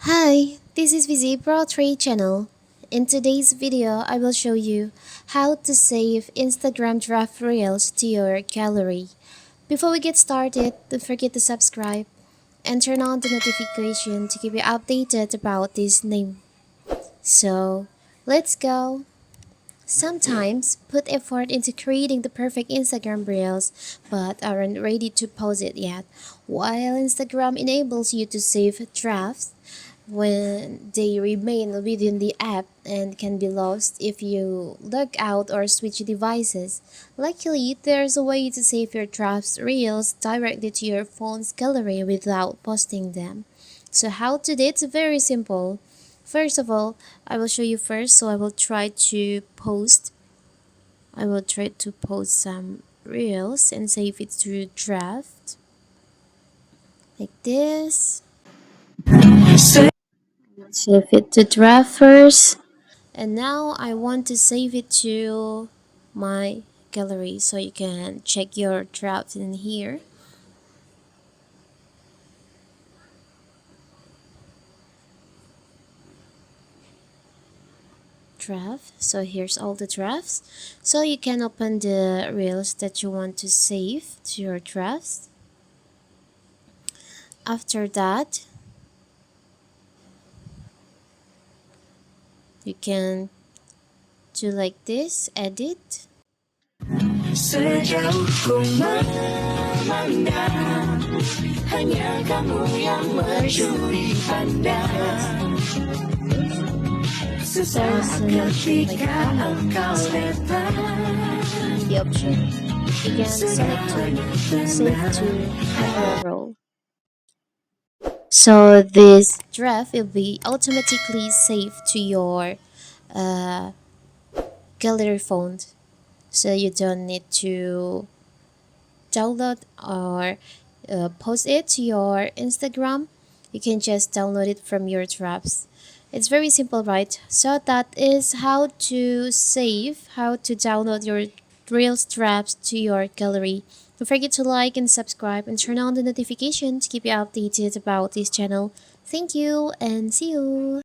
Hi, this is Visibro 3 channel. In today's video, I will show you how to save Instagram draft reels to your gallery. Before we get started, don't forget to subscribe and turn on the notification to keep you updated about this name. So, let's go! Sometimes put effort into creating the perfect Instagram reels but aren't ready to post it yet. While Instagram enables you to save drafts, when they remain within the app and can be lost if you log out or switch devices. Luckily, there's a way to save your drafts reels directly to your phone's gallery without posting them. So how to do it? It's very simple. First of all, I will show you first. So I will try to post some reels and save it to draft like this. Save it to draft first. And now I want to save it to my gallery so you can check your drafts in here. Draft. So here's all the drafts. So you can open the reels that you want to save to your drafts. After that, you can do like this, edit. Sejauh ku memandang, hanya kamu yang mencuri pandang. Sesaat ketika engkau datang, the option you can select to save to camera roll. So this draft will be automatically saved to your gallery phone. So you don't need to download or post it to your Instagram. You can just download it from your drafts. It's very simple, right? So that is how to download your Reels drafts to your gallery. Don't forget to like and subscribe and turn on the notification to keep you updated about this channel. Thank you and see you!